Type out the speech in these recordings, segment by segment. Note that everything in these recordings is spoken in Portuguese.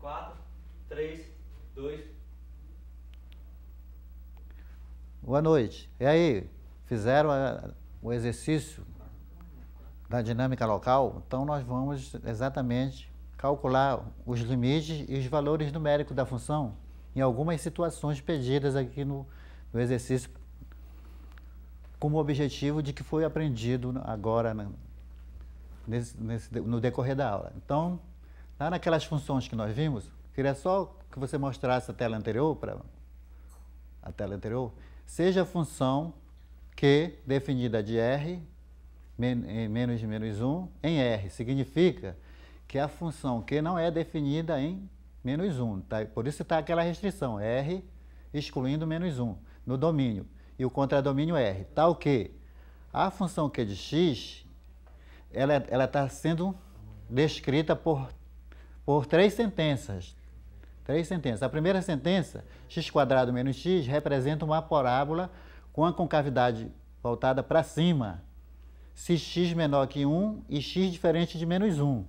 4, 3, 2. Boa noite. E aí, fizeram o exercício da dinâmica local? Então nós vamos exatamente calcular os limites e os valores numéricos da função em algumas situações pedidas aqui no exercício, como objetivo de que foi aprendido agora no decorrer da aula. Então, lá naquelas funções que nós vimos, queria só que você mostrasse a tela anterior, seja a função Q definida de R menos 1 em R. Significa que a função Q não é definida em menos 1. Tá? Por isso está aquela restrição, R excluindo menos 1 no domínio. E o contradomínio R. Tal que a função Q de x, ela está sendo descrita por três sentenças. A primeira sentença, x² menos x, representa uma parábola com a concavidade voltada para cima, se x menor que 1 e x diferente de menos 1.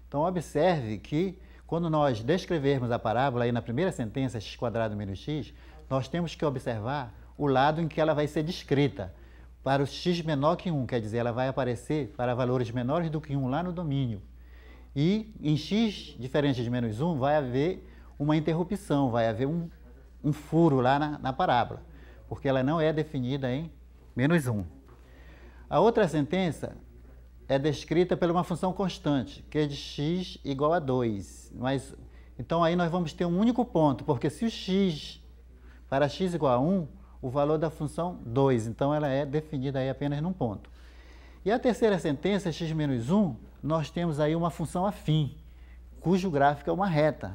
Então, observe que, quando nós descrevermos a parábola aí na primeira sentença, x² menos x, nós temos que observar o lado em que ela vai ser descrita. Para o x menor que 1, quer dizer, ela vai aparecer para valores menores do que 1 lá no domínio. E em x diferente de menos 1 vai haver uma interrupção, vai haver um furo lá na parábola, porque ela não é definida em menos 1. A outra sentença é descrita por uma função constante, que é de x igual a 2. Então aí nós vamos ter um único ponto, porque se o x, para x igual a 1, o valor da função 2, então ela é definida aí apenas num ponto. E a terceira sentença, x menos 1, nós temos aí uma função afim, cujo gráfico é uma reta.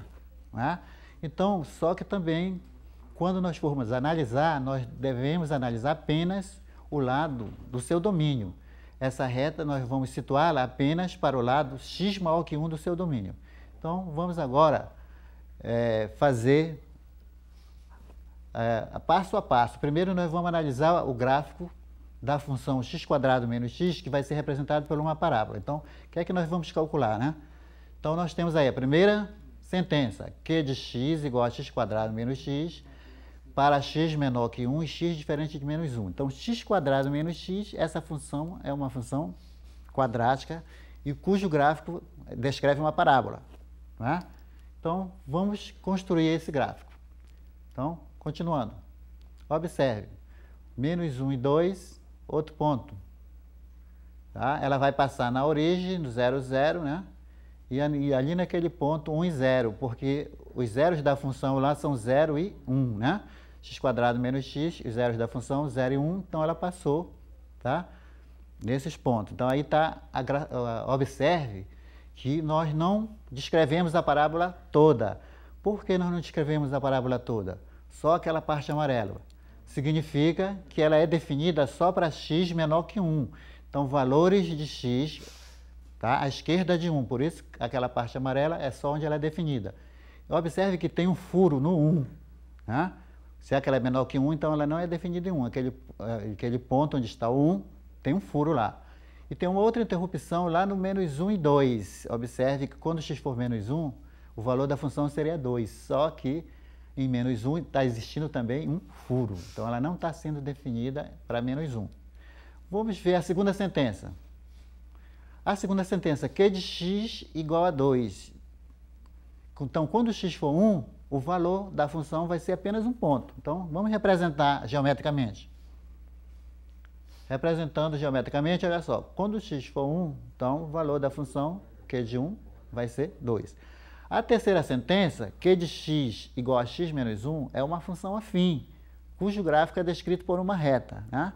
Né? Então, só que também, quando nós formos analisar, nós devemos analisar apenas o lado do seu domínio. Essa reta nós vamos situá-la apenas para o lado x maior que 1 do seu domínio. Então, vamos agora fazer passo a passo. Primeiro, nós vamos analisar o gráfico da função x² menos x, que vai ser representado por uma parábola. Então, o que é que nós vamos calcular, né? Então, nós temos aí a primeira sentença, Q de x igual a x² menos x, para x menor que 1 e x diferente de menos 1. Então, x² menos x, essa função é uma função quadrática e cujo gráfico descreve uma parábola. Né? Então, vamos construir esse gráfico. Então, continuando. Observe, menos 1 e 2, outro ponto. Tá? Ela vai passar na origem, no 0, 0, né? E ali naquele ponto 1 e 0, porque os zeros da função lá são 0 e 1, né? x² menos x, os zeros da função 0 e 1, então ela passou, tá? Nesses pontos. Então aí está, observe que nós não descrevemos a parábola toda. Por que nós não descrevemos a parábola toda? Só aquela parte amarela. Significa que ela é definida só para x menor que 1. Então, valores de x, tá? À esquerda de 1, por isso aquela parte amarela é só onde ela é definida. Observe que tem um furo no 1. Né? Se aquela é menor que 1, então ela não é definida em 1. Aquele ponto onde está o 1, tem um furo lá. E tem uma outra interrupção lá no menos 1 e 2. Observe que quando x for menos 1, o valor da função seria 2. Só que em menos 1 está existindo também um furo. Então ela não está sendo definida para menos 1. Vamos ver a segunda sentença. A segunda sentença, Q de x igual a 2. Então, quando x for 1, o valor da função vai ser apenas um ponto. Então, vamos representar geometricamente. Representando geometricamente, olha só. Quando x for 1, então o valor da função Q de 1 vai ser 2. A terceira sentença, Q de x igual a x menos 1, é uma função afim, cujo gráfico é descrito por uma reta. Né?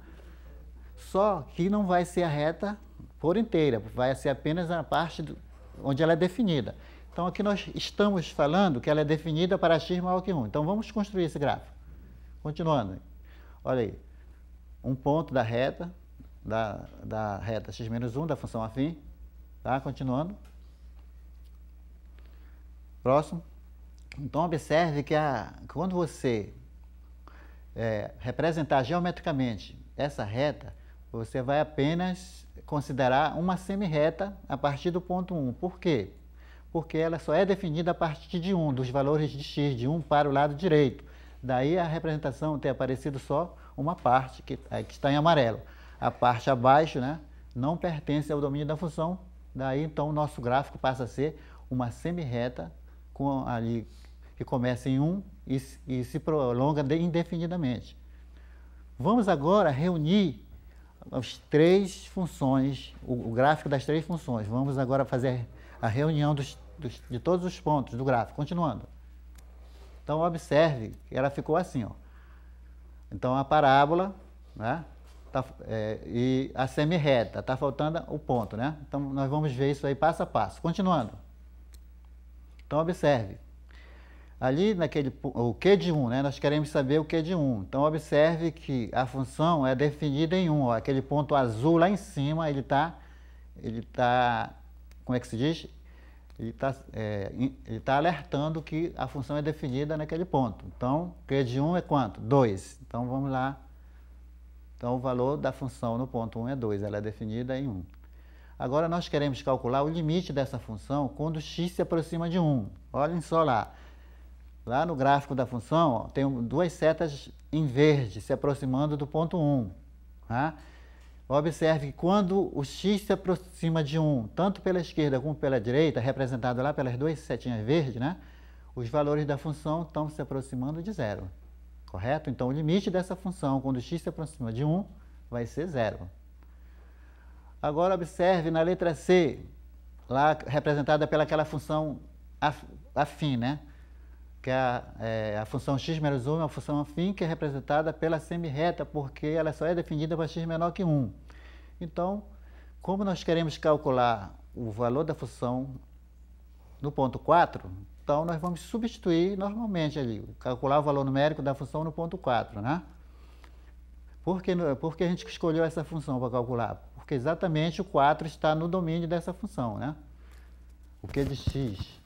Só que não vai ser a reta por inteira, vai ser apenas a parte onde ela é definida. Então, aqui nós estamos falando que ela é definida para x maior que 1. Então, vamos construir esse gráfico. Continuando. Olha aí. Um ponto da reta, da reta x menos 1, da função afim. Tá? Continuando. Próximo. Então, observe que quando você representar geometricamente essa reta, você vai apenas considerar uma semirreta a partir do ponto 1. Por quê? porque ela só é definida a partir de 1, dos valores de x, de 1 para o lado direito. Daí a representação ter aparecido só uma parte, que está em amarelo. A parte abaixo, né, não pertence ao domínio da função, daí então o nosso gráfico passa a ser uma semi-reta ali, que começa em 1 e se prolonga indefinidamente. Vamos agora reunir as três funções, o gráfico das três funções. Vamos agora fazer a reunião de todos os pontos do gráfico, continuando. Então, observe que ela ficou assim, ó. Então, a parábola, né, e a semi-reta, está faltando o ponto, né? Então, nós vamos ver isso aí passo a passo. Continuando. Então, observe. Ali, o Q de 1, né, nós queremos saber o Q de 1. Então, observe que a função é definida em 1. Ó, aquele ponto azul lá em cima, ele tá, como é que se diz? Ele está alertando que a função é definida naquele ponto. Então, Q de 1 é quanto? 2. Então, vamos lá. Então, o valor da função no ponto 1 é 2. Ela é definida em 1. Agora, nós queremos calcular o limite dessa função quando x se aproxima de 1. Olhem só lá. Lá no gráfico da função, ó, tem duas setas em verde se aproximando do ponto 1. Tá? Observe que quando o x se aproxima de 1, tanto pela esquerda como pela direita, representado lá pelas duas setinhas verdes, né, os valores da função estão se aproximando de 0. Correto? Então, o limite dessa função, quando o x se aproxima de 1, vai ser 0. Agora, observe na letra C, lá representada pelaquela função afim, né? Que é a função x menos 1 é uma função afim que é representada pela semi-reta, porque ela só é definida para x menor que 1. Então, como nós queremos calcular o valor da função no ponto 4, então nós vamos substituir normalmente ali, calcular o valor numérico da função no ponto 4, né? Por que a gente escolheu essa função para calcular? Porque exatamente o 4 está no domínio dessa função, né? O Q de x.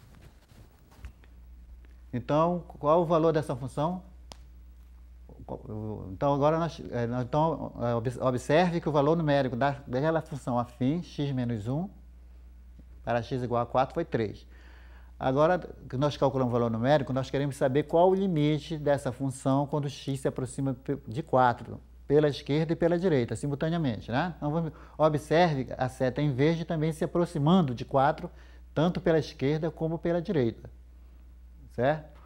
Então, qual o valor dessa função? Então, agora observe que o valor numérico daquela função afim, x menos 1, para x igual a 4, foi 3. Agora que nós calculamos o valor numérico, nós queremos saber qual o limite dessa função quando x se aproxima de 4, pela esquerda e pela direita, simultaneamente, né? Então, observe a seta em verde também se aproximando de 4, tanto pela esquerda como pela direita. Certo?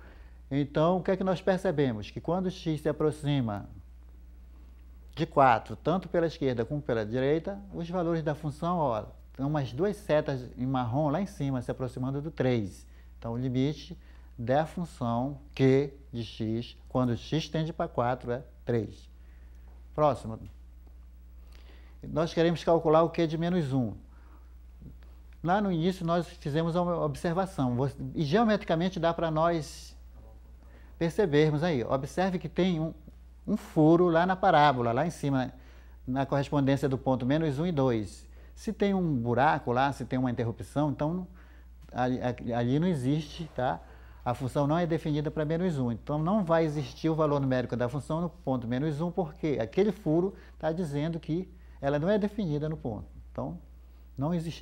Então, o que é que nós percebemos? Que quando x se aproxima de 4, tanto pela esquerda como pela direita, os valores da função, ó, tem umas duas setas em marrom lá em cima, se aproximando do 3. Então, o limite da função Q de x, quando x tende para 4, é 3. Próximo. Nós queremos calcular o Q de menos 1. Lá no início nós fizemos uma observação, e geometricamente dá para nós percebermos aí. Observe que tem um furo lá na parábola, lá em cima, na correspondência do ponto menos 1 e 2. Se tem um buraco lá, se tem uma interrupção, então ali não existe, tá? A função não é definida para menos 1. Então não vai existir o valor numérico da função no ponto menos 1, porque aquele furo está dizendo que ela não é definida no ponto. Então,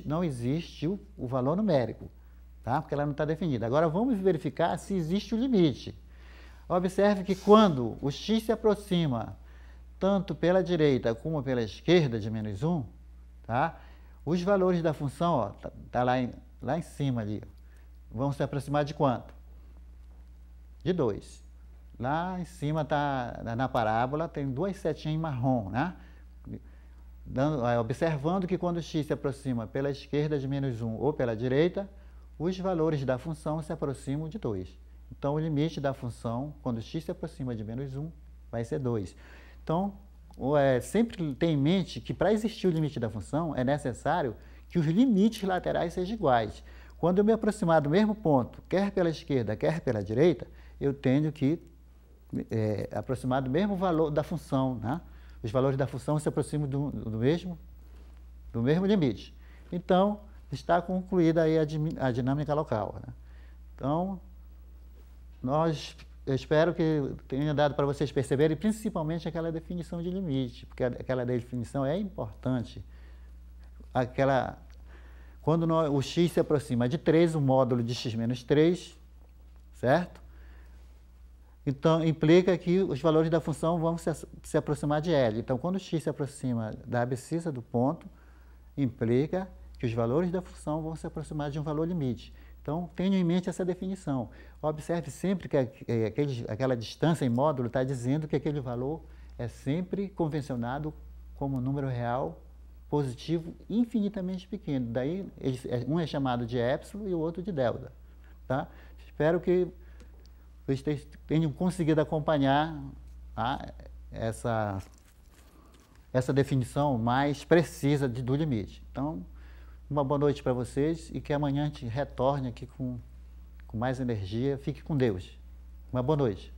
não existe o valor numérico, tá? Porque ela não está definida. Agora, vamos verificar se existe o limite. Observe que quando o x se aproxima tanto pela direita como pela esquerda de menos 1, tá? Os valores da função, ó, tá lá em cima ali, vão se aproximar de quanto? De 2. Lá em cima, na parábola, tem duas setinhas em marrom, né? Observando que quando x se aproxima pela esquerda de menos 1 ou pela direita, os valores da função se aproximam de 2. Então, o limite da função, quando x se aproxima de menos 1, vai ser 2. Então, sempre tenha em mente que para existir o limite da função, é necessário que os limites laterais sejam iguais. Quando eu me aproximar do mesmo ponto, quer pela esquerda, quer pela direita, eu tenho que aproximar do mesmo valor da função, né? Os valores da função se aproximam do mesmo limite. Então, está concluída aí a dinâmica local, né? Então, eu espero que tenha dado para vocês perceberem, principalmente aquela definição de limite, porque aquela definição é importante. Quando o x se aproxima de 3, o módulo de x menos 3, certo? Então, implica que os valores da função vão se aproximar de L. Então, quando o x se aproxima da abscissa do ponto, implica que os valores da função vão se aproximar de um valor limite. Então, tenha em mente essa definição. Observe sempre que aquela distância em módulo está dizendo que aquele valor é sempre convencionado como número real positivo infinitamente pequeno. Daí, um é chamado de epsilon e o outro de delta. Tá? Espero que vocês tenham conseguido acompanhar essa definição mais precisa do limite. Então, uma boa noite para vocês e que amanhã a gente retorne aqui com mais energia. Fique com Deus. Uma boa noite.